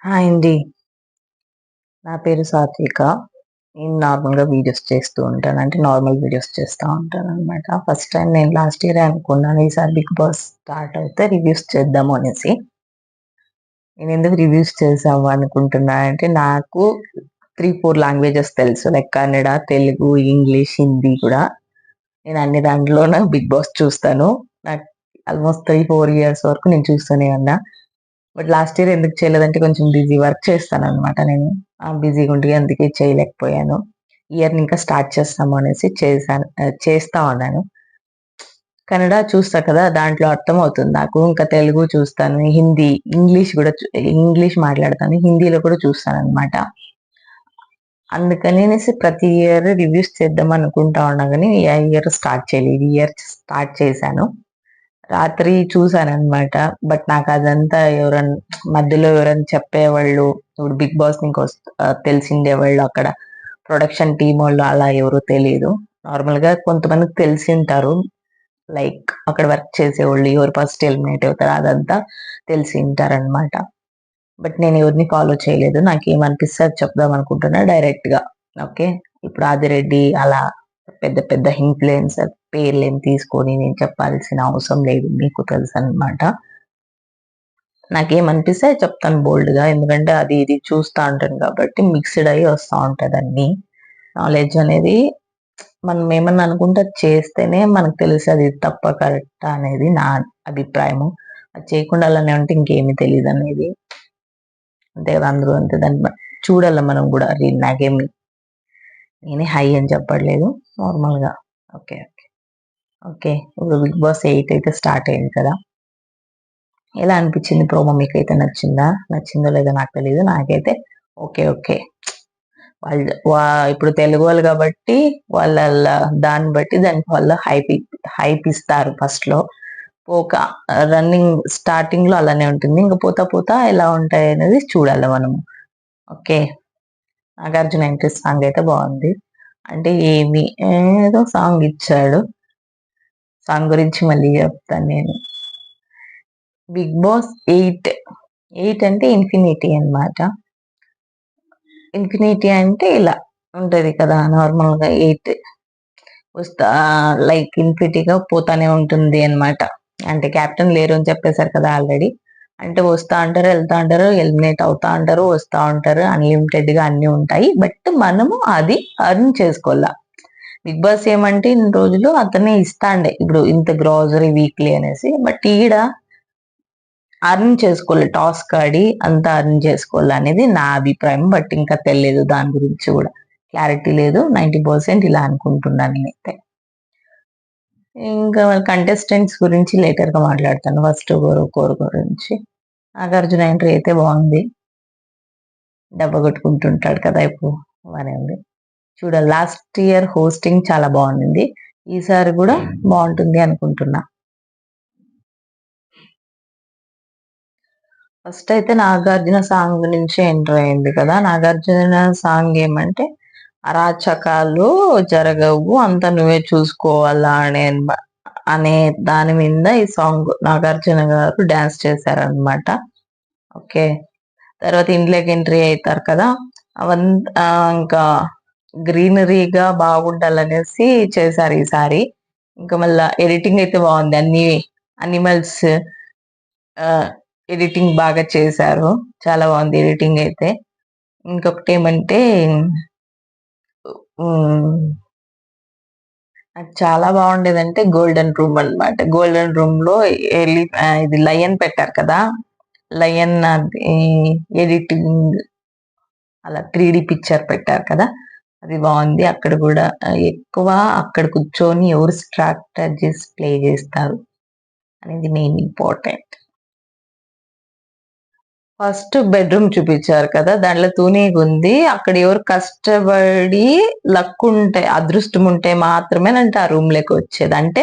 Hi అండి. నా పేరు సాత్విక. నేను నార్మల్‌గా వీడియోస్ చేస్తూ ఉంటాను. అంటే నార్మల్ వీడియోస్ చేస్తా ఉంటాననమాట. ఫస్ట్ టైమ్ నేను లాస్ట్ ఇయరే అనుకున్నాను ఈసారి 'బిగ్ బాస్' స్టార్ట్ అవుతే రివ్యూస్ చేద్దాము అనేసి. నేనెందుకు రివ్యూస్ చేసాము అనుకుంటున్నా అంటే నాకు 3, 4 లాంగ్వేజెస్ తెలుసు. లైక్ కన్నడ, తెలుగు, ఇంగ్లీష్, హిందీ కూడా. నేను అన్ని దాంట్లోన 'బిగ్ బాస్' చూస్తాను. నాకు ఆల్మోస్ట్ 3, 4 ఇయర్స్ వరకు నేను చూస్తూనే ఉన్నా. బట్ లాస్ట్ ఇయర్ ఎందుకు చేయలేదంటే కొంచెం బిజీ వర్క్ చేస్తాననమాట నేను. బిజీగా ఉండి అందుకే చేయలేకపోయాను. ఈ ఇయర్ ఇంకా స్టార్ట్ చేస్తాము అనేసి చేస్తా ఉన్నాను. కన్నడ చూస్తా కదా! దాంట్లో అర్థమవుతుంది నాకు. ఇంకా తెలుగు చూస్తాను. హిందీ, ఇంగ్లీష్ గూడా ఇంగ్లీష్ మాట్లాడతాను. హిందీలో కూడా చూస్తాననమాట. అందుకనేసి ప్రతి ఇయర్ రివ్యూస్ చేద్దాం అనుకుంటా ఉన్నా గానీ, ఈ ఇయర్ స్టార్ట్ చేయలేదు. ఈ ఇయర్ స్టార్ట్ చేశాను. రాత్రి చూసాననమాట. బట్ నాకదంతా మధ్యలో ఎవరైనా చెప్పేవాళ్ళు, ఇప్పుడు 'బిగ్ బాస్' తెలిసిండేవాళ్ళు అక్కడ ప్రొడక్షన్ టీమోళ్ళు అలా ఎవరు తెలీదు. నార్మల్‌గా కొంతమందికి తెలిసుంటారు. లైక్ అక్కడ వర్క్ చేసేవోళ్ళు, ఎవరు ఫస్ట్ ఎలిమినేట్ అవుతారో అదంతా తెలిసుంటారనమాట. బట్ నేను ఎవరిని ఫాలో చేయలేదు. నాకేమనిపిస్తే అది చెప్దాం అనుకుంటున్నా డైరెక్ట్‌గా. ఓకే. ఇప్పుడు 'ఆదిరెడ్డి' అలా పెద్ద పెద్ద ఇన్‌ఫ్లుయెన్సర్ పేర్లేం తీసుకొని నేను చెప్పాల్సిన అవసరం లేదు. మీకు తెలుసనమాట. నాకేమనిపిస్తే అది చెప్తాను బోల్డ్‌గా. ఎందుకంటే అది ఇది చూస్తా ఉంటాను కాబట్టి మిక్స్‌డ్ అయ్యి వస్తా ఉంటదన్నీ. నాలెడ్జ్ అనేది మనం ఏమన్నా అనుకుంటే అది చేస్తేనే మనకు తెలుస్తది తప్పా, కరెక్టా అనేది నా అభిప్రాయము. అది చేయకుండా అలానే ఉంటే ఇంకేమి తెలీదనేది. అంతే కదా! అందరూ అంతే దాన్ని చూడాల మనం గూడా. అది నాకేమి నేనే హై అని చెప్పట్లేదు. నార్మల్‌గా. ఓకే. ఓకే. ఇప్పుడు 'బిగ్ బాస్ 8' అయితే స్టార్ట్ అయింది కదా! ఎలా అనిపించింది ప్రోమో మీకైతే నచ్చిందా? నచ్చిందో లేదో నాకు తెలీదు. నాకైతే ఓకే. వాళ్ళు ఇప్పుడు తెలుగు వాళ్ళు కాబట్టి దాన్ని బట్టి దానికి వాళ్ళు హైప్ ఇస్తారు ఫస్ట్‌లో. ఒక రన్నింగ్ స్టార్టింగ్‌లో అలానే ఉంటుంది. ఇంక పోతా ఎలా ఉంటాయనేది చూడాలి మనము. ఓకే. 'నాగార్జున ఎంట్రీ' సాంగ్ అయితే బావుంది. అంటే ఏదో సాంగ్ ఇచ్చాడు. సాంగ్ గురించి మళ్ళీ చెప్తాను నేను. 'బిగ్ బాస్ 8' అంటే ఇన్ఫినిటీ అన్నమాట. ఇన్ఫినిటీ అంటే ఇలా ఉంటది కదా! నార్మల్‌గా 8 లైక్ ఇన్ఫినిటీగా పోతానే ఉంటుంది అన్నమాట. అంటే కెప్టెన్ లేరు అని చెప్పేసారు కదా ఆల్రెడీ. అంటే వస్తా అంటారు, ఎళ్తా అంటారు, ఎలిమినేట్ అవుతా అంటారు, వస్తా ఉంటారు. అన్‌లిమిటెడ్‌గా అన్నీ ఉంటాయి. బట్ మనము అది ఎర్న్ చేసుకోవాల. బిగ్ బాస్ ఏమంటే ఇన్ని రోజులు అతనే ఇస్తాండే. ఇప్పుడు ఇంత గ్రోసరీ వీక్లీ అనేసి. బట్ ఈడ అర్న్ చేసుకోవాలి. టాస్క్ ఆడి అంతా అర్న్ చేసుకోవాలనేది నా అభిప్రాయం. బట్ ఇంకా తెలీదు దాని గురించి గూడా. క్లారిటీ లేదు. 90% ఇలా అనుకుంటున్నాను నేనైతే. ఇంకా కంటెస్టెంట్స్ గురించి లేటర్‌గా మాట్లాడతాను. ఫస్ట్ ఒకరు గురించి. 'నాగార్జున ఎంట్రీ' అయితే బావుంది. డబ్బా కొట్టుకుంటుంటాడు కదా! ఎప్పుడు బానే ఉంది. చూడాలి లాస్ట్ ఇయర్ హోస్టింగ్ చాలా బావుండింది. ఈసారి గూడా బావుంటుంది అనుకుంటున్నా. ఫస్ట్ అయితే 'నాగార్జున' సాంగ్ నుంచి ఎంటర్ అయింది కదా! 'నాగార్జున' సాంగ్ ఏమంటే అరాచకాలు జరగవు అంతా నువ్వే చూసుకోవాలా అనే దాని మీద ఈ సాంగ్ 'నాగార్జున' గారు డాన్స్ చేశారనమాట. ఓకే. తర్వాత ఇంట్లోకి ఎంట్రీ అయితారు కదా! ఇంకా గ్రీనరీగా బాగుండాలనేసి చేశారు ఈసారి. ఇంకా మళ్ళా ఎడిటింగ్ అయితే బావుంది. అన్ని అనిమల్స్ ఆహ్, ఎడిటింగ్ బాగా చేశారు. చాలా బావుంది ఎడిటింగ్ అయితే. ఇంకొకటేమంటే హ్మ్. అది చాలా బావుండేదంటే గోల్డెన్ రూమ్ అన్నమాట. గోల్డెన్ రూమ్‌లో ఇది లయన్ పెట్టారు కదా! లయన్ అది ఎడిటింగ్ అలా 3 పిక్చర్ పెట్టారు కదా! అది బావుంది. అక్కడ గూడా ఎక్కువ అక్కడ కూర్చొని ఎవరు స్ట్రాటజీస్ ప్లే జేస్తారు అనేది మెయిన్ ఇంపార్టెంట్. ఫస్ట్ బెడ్‌రూమ్ చూపిచ్చారు కదా! దాంట్లో తూనీగుంది. అక్కడ ఎవరు కష్టపడి లక్కుంటే, అదృష్టం ఉంటే మాత్రమేనంట ఆ రూమ్‌లోకొచ్చేది. అంటే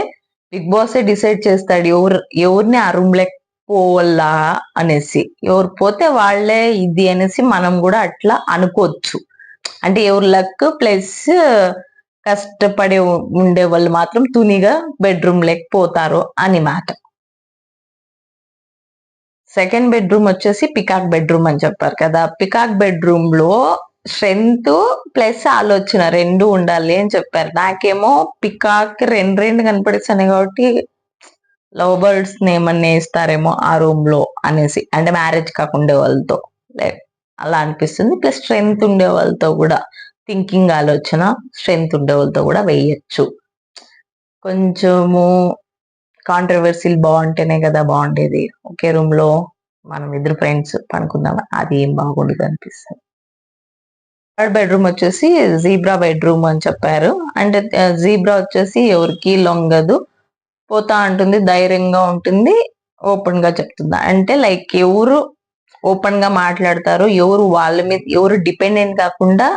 బిగ్ బాసే డిసైడ్ చేస్తాడు ఎవరిని ఆ రూమ్‌లోకి పోవల్లా అనేసి. ఎవరు పోతే వాళ్ళే ఇది అనేసి మనం గూడా అట్లా అనుకోవచ్చు. అంటే ఎవరి లక్ ప్లస్ కష్టపడి ఉండేవాళ్ళు మాత్రం తునిగా బెడ్‌రూమ్‌లోకి పోతారు అని మాట. సెకండ్ బెడ్రూమ్ వచ్చేసి పికాక్ బెడ్రూమ్ అని చెప్పారు కదా. పికాక్ బెడ్రూమ్ లో స్ట్రెంగ్త్ ప్లస్ ఆలోచన రెండు ఉండాలి అని చెప్పారు. నాకేమో పికాక్ రెండు కనపడిస్తాను కాబట్టి లవ్ బర్డ్స్ ఏమన్నా వేస్తారేమో ఆ రూమ్ లో అనేసి, అంటే మ్యారేజ్ కాకుండా వాళ్ళతో అలా అనిపిస్తుంది. ప్లస్ స్ట్రెంగ్త్ ఉండే వాళ్ళతో కూడా, థింకింగ్ ఆలోచన స్ట్రెంగ్త్ ఉండే వాళ్ళతో కూడా వేయచ్చు. కొంచెము కాంట్రవర్సీలు బాగుంటేనే కదా బాగుండేది. ఒకే రూమ్ లో మనం ఇద్దరు ఫ్రెండ్స్ పనుకుందాం, అది ఏం బాగుండదు అనిపిస్తుంది. థర్డ్ బెడ్రూమ్ వచ్చేసి జీబ్రా బెడ్రూమ్ అని చెప్పారు. అంటే జీబ్రా వచ్చేసి ఎవరికి లొంగదు, పోతా ఉంటుంది, ధైర్యంగా ఉంటుంది, ఓపెన్ గా చెప్తుందా. అంటే లైక్ ఎవరు ఓపెన్ గా మాట్లాడతారు, ఎవరు వాళ్ళ మీద ఎవరు డిపెండెంట్ కాకుండా,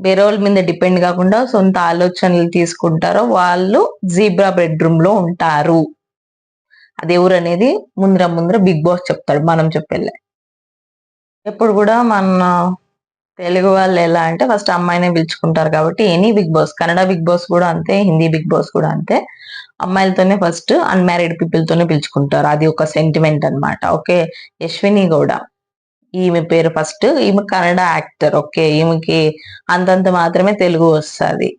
వేరే వాళ్ళ మీద డిపెండ్ కాకుండా సొంత ఆలోచనలు తీసుకుంటారో వాళ్ళు జీబ్రా బెడ్రూమ్ లో ఉంటారు. అది ఎవరు అనేది ముందర బిగ్ బాస్ చెప్తాడు, మనం చెప్పేలే. ఎప్పుడు కూడా మన తెలుగు వాళ్ళు ఎలా అంటే ఫస్ట్ అమ్మాయినే పిలుచుకుంటారు కాబట్టి, any Bigg Boss, Kannada Bigg Boss కూడా అంతే, హిందీ బిగ్ బాస్ కూడా అంతే, అమ్మాయిలతోనే ఫస్ట్ అన్మ్యారీడ్ పీపుల్ తోనే పిలుచుకుంటారు. అది ఒక సెంటిమెంట్ అనమాట. ఓకే, యశ్విని గౌడ ఈమె పేరు ఫస్ట్, ఈమె కన్నడ యాక్టర్. ఓకే, ఈమెకి అంతంత మాత్రమే తెలుగు వస్తుంది,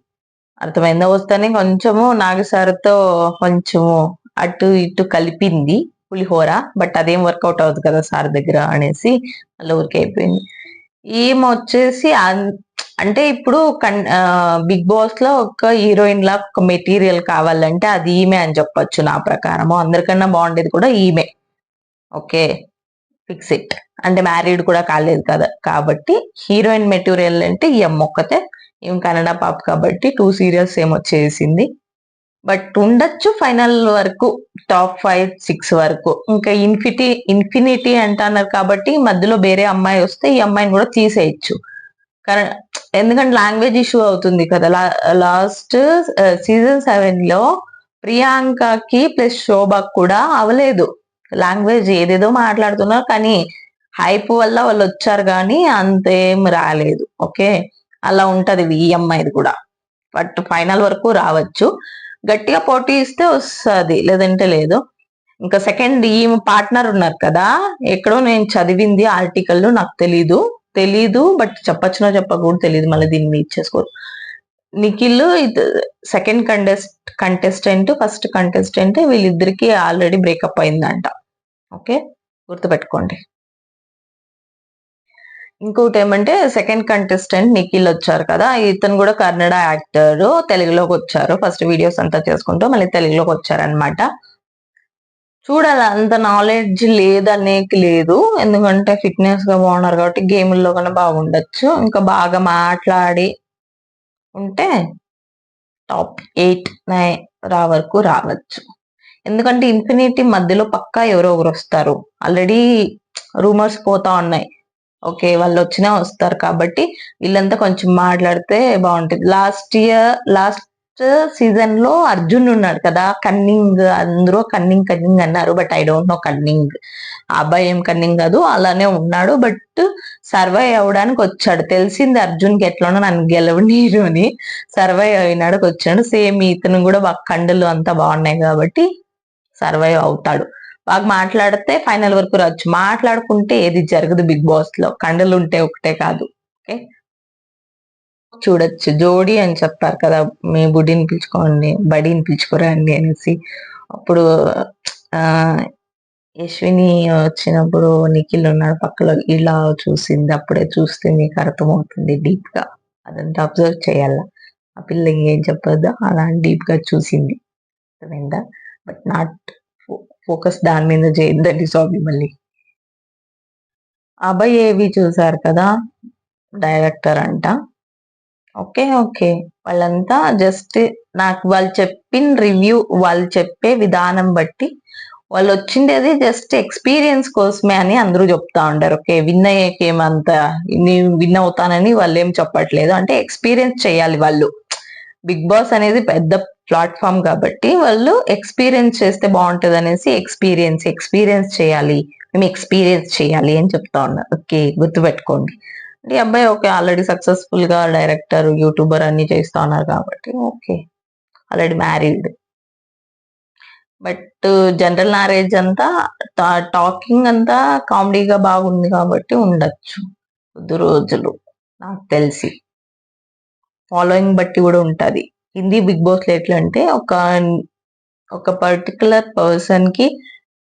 అర్థమైందా. వస్తేనే కొంచెము నాగసారితో కొంచెము అటు ఇటు కలిపింది పులిహోర, బట్ అదేం వర్కౌట్ అవుతుంది కదా సార్ దగ్గర అనేసి అలా ఊరికి అయిపోయింది. ఈమె వచ్చేసి అంటే ఇప్పుడు బిగ్ బాస్ లో ఒక హీరోయిన్ లా ఒక మెటీరియల్ కావాలంటే అది ఈమె అని చెప్పొచ్చు నా ప్రకారము. అందరికన్నా బాగుండేది కూడా ఈమె. Okay, fix it. అంటే మ్యారీడ్ కూడా కాలేదు కదా కాబట్టి హీరోయిన్ మెటీరియల్ అంటే ఈ అమ్మొక్కతే. ఈమె కన్నడ పాప కాబట్టి 2 సీరియల్స్ ఏమో చేసింది, బట్ ఉండొచ్చు ఫైనల్ వరకు, టాప్ 5-6 వరకు. ఇంకా ఇన్ఫినిటీ అంటున్నారు కాబట్టి మధ్యలో వేరే అమ్మాయి వస్తే ఈ అమ్మాయిని కూడా తీసేయచ్చు. ఎందుకంటే లాంగ్వేజ్ ఇష్యూ అవుతుంది కదా. లాస్ట్ సీజన్ 7 లో ప్రియాంకకి ప్లస్ శోభకు కూడా అవలేదు. లాంగ్వేజ్ ఏదేదో మాట్లాడుతున్నారు కానీ హైప్ వల్ల వాళ్ళు వచ్చారు కానీ అంతేం రాలేదు. ఓకే, అలా ఉంటది ఈ అమ్మాయిది కూడా, బట్ ఫైనల్ వరకు రావచ్చు. గట్టిగా పోటీ ఇస్తే వస్తుంది, లేదంటే లేదు. ఇంకా సెకండ్ ఈమె పార్ట్నర్ ఉన్నారు కదా, ఎక్కడో నేను చదివింది ఆర్టికల్, నాకు తెలీదు బట్ చెప్పచ్చునో చెప్పకూడదు తెలియదు, మళ్ళీ దీన్ని ఇచ్చేసుకోరు. Nikhil second contestant, first contestant, వీళ్ళిద్దరికి ఆల్రెడీ బ్రేకప్ అయిందంట. ఓకే, గుర్తుపెట్టుకోండి. ఇంకోటి ఏమంటే సెకండ్ కంటెస్టెంట్ నిఖిల్ వచ్చారు కదా, ఇతను కూడా కన్నడ యాక్టర్, తెలుగులోకి వచ్చారు. ఫస్ట్ వీడియోస్ అంతా చేసుకుంటూ మళ్ళీ తెలుగులోకి వచ్చారనమాట. చూడాలి, అంత నాలెడ్జ్ లేదనేకి లేదు, ఎందుకంటే ఫిట్నెస్ గా బాగున్నారు కాబట్టి గేముల్లో కన్నా బాగుండొచ్చు. ఇంకా బాగా మాట్లాడి ఉంటే టాప్ 8-9 వరకు రావచ్చు. ఎందుకంటే ఇన్ఫినిటీ మధ్యలో పక్కా ఎవరో ఒకరు వస్తారు, ఆల్రెడీ రూమర్స్ పోతా ఉన్నాయి. ఓకే, వాళ్ళు వచ్చినా వస్తారు కాబట్టి వీళ్ళంతా కొంచెం మాట్లాడితే బాగుంటుంది. లాస్ట్ సీజన్ లో అర్జున్ ఉన్నాడు కదా, కన్నింగ్, అందరూ కన్నింగ్ అన్నారు, but I don't know cunning. ఆ అబ్బాయి ఏం కన్నింగ్ కాదు, అలానే ఉన్నాడు, బట్ సర్వైవ్ అవడానికి వచ్చాడు. తెలిసింది అర్జున్ కి ఎట్లనో నన్ను గెలవనీరు అని, సర్వైవ్ అయినాడు వచ్చాడు. సేమ్ ఇతను కూడా బాగా కండలు అంతా బాగున్నాయి కాబట్టి సర్వైవ్ అవుతాడు. బాగా మాట్లాడితే ఫైనల్ వరకు రావచ్చు. మాట్లాడుకుంటే ఏది జరగదు బిగ్ బాస్ లో, కండలు ఉంటే ఒకటే కాదు. ఓకే, చూడొచ్చు. జోడీ అని చెప్పారు కదా, మీ బుడ్డిని పిలుచుకోండి, బడిని పిలుచుకోరండి అనేసి. అప్పుడు యశ్విని వచ్చినప్పుడు నిఖిల్ ఉన్నాడు పక్కలో, ఇలా చూసింది. అప్పుడే చూస్తే మీకు అర్థమవుతుంది డీప్ గా, అదంతా అబ్జర్వ్ చేయాల. ఆ పిల్ల ఏం చెప్పొద్దు అలా డీప్ గా చూసింది, అర్థమైందా. బట్ నాట్ ఫోకస్ దాని మీద చేయొద్దండి సారీ. మళ్ళీ అబ్బాయి ఏవి చూసారు కదా, డైరెక్టర్ అంట. ఓకే, వాళ్ళంతా జస్ట్ నాకు వాళ్ళు చెప్పిన రివ్యూ, వాళ్ళు చెప్పే విధానం బట్టి వాళ్ళు వచ్చిండేది జస్ట్ ఎక్స్పీరియన్స్ కోసమే అని అందరూ చెప్తా ఉంటారు. ఓకే, విన్ అయ్యేకేమంత విన్ అవుతానని వాళ్ళు ఏం చెప్పట్లేదు, అంటే ఎక్స్పీరియన్స్ చేయాలి వాళ్ళు. బిగ్ బాస్ అనేది పెద్ద ప్లాట్ఫామ్ కాబట్టి వాళ్ళు ఎక్స్పీరియన్స్ చేస్తే బాగుంటది అనేసి ఎక్స్పీరియన్స్ చేయాలి, మేము ఎక్స్పీరియన్స్ చేయాలి అని చెప్తా ఉన్నారు. ఓకే, గుర్తుపెట్టుకోండి. అంటే అబ్బాయి ఓకే, ఆల్రెడీ సక్సెస్ఫుల్ గా డైరెక్టర్, యూట్యూబర్ అన్ని చేస్తా ఉన్నారు కాబట్టి okay, already married. But general knowledge అంతా టాకింగ్ అంతా కామెడీగా బాగుంది కాబట్టి ఉండొచ్చు కొద్ది రోజులు నాకు తెలిసి. ఫాలోయింగ్ బట్టి కూడా ఉంటది. హిందీ బిగ్ బాస్ లో ఎట్లా అంటే ఒక పర్టికులర్ పర్సన్ కి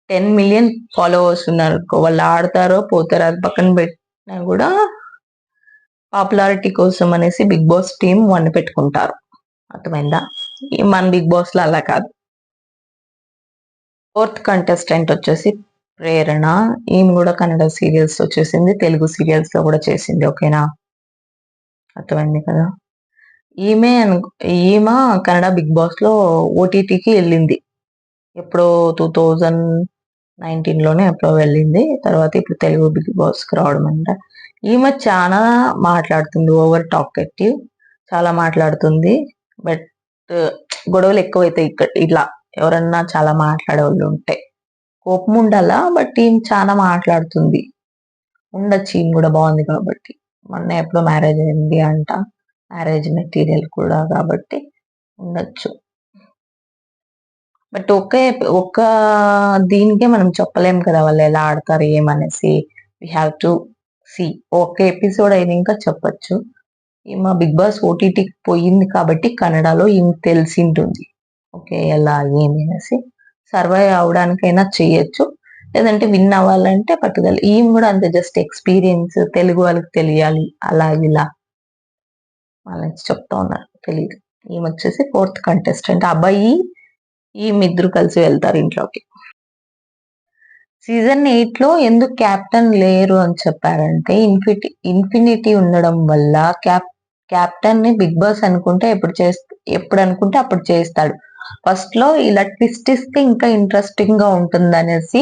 10 మిలియన్ ఫాలోవర్స్ ఉన్నారు. వాళ్ళు ఆడతారో పోతారో అది పక్కన పెట్టినా కూడా పాపులారిటీ కోసం అనేసి బిగ్ బాస్ టీమ్ వన్ పెట్టుకుంటారు. అర్థమైందా? మన బిగ్ బాస్ లో అలా కాదు. 4th కంటెస్టెంట్ వచ్చేసి ప్రేరణ. ఈమె కూడా కన్నడ సీరియల్స్ వచ్చేసింది, తెలుగు సీరియల్స్ లో కూడా చేసింది. ఓకేనా? అర్థమైంది కదా? ఈమె కన్నడ బిగ్ బాస్ లో ఓటీటీకి వెళ్ళింది. ఎప్పుడో 2019 లోనే ఎప్పుడో వెళ్ళింది. తర్వాత ఇప్పుడు తెలుగు బిగ్ బాస్ కి రావడం అంట. ఈమె చాలా మాట్లాడుతుంది, ఓవర్ టాకెటివ్, చాలా మాట్లాడుతుంది. బట్ గొడవలు ఎక్కువైతాయి ఇక్కడ. ఇట్లా ఎవరన్నా చాలా మాట్లాడే వాళ్ళు ఉంటే కోపం ఉండాలా. బట్ ఈమె చాలా మాట్లాడుతుంది. ఉండొచ్చు, ఈమె కూడా బాగుంది కాబట్టి. మొన్న ఎప్పుడో మ్యారేజ్ అయింది అంట, మ్యారేజ్ మెటీరియల్ కూడా కాబట్టి ఉండొచ్చు. బట్ ఒక్క దీనికే మనం చెప్పలేం కదా వాళ్ళు ఎలా ఆడతారు ఏమనేసి. We have to see. ఒక ఎపిసోడ్ అయినా ఇంకా చెప్పచ్చు. మా బిగ్ బాస్ ఓటీటీకి పోయింది కాబట్టి కన్నడలో ఈమె తెలిసి ఉంటుంది. ఓకే, ఎలా ఏమి అనేసి సర్వైవ్ అవడానికైనా చెయ్యొచ్చు. లేదంటే విన్ అవ్వాలంటే పట్టుదల. ఈమె కూడా అంతే, జస్ట్ ఎక్స్పీరియన్స్, తెలుగు వాళ్ళకి తెలియాలి అలా ఇలా వాళ్ళకి చెప్తా ఉన్నారు, తెలియదు. ఈమె వచ్చేసి 4th కంటెస్టెంట్. అబ్బాయి ఈమె ఇద్దరు కలిసి వెళ్తారు ఇంట్లోకి. సీజన్ 8 లో ఎందుకు క్యాప్టెన్ లేరు అని చెప్పారంటే ఇన్ఫినిటీ ఉండడం వల్ల క్యాప్టెన్ ని బిగ్ బాస్ అనుకుంటే ఎప్పుడు అనుకుంటే అప్పుడు చేస్తాడు. ఫస్ట్ లో ఇలా ట్విస్ట్ ఇస్తే ఇంకా ఇంట్రెస్టింగ్ గా ఉంటుంది అనేసి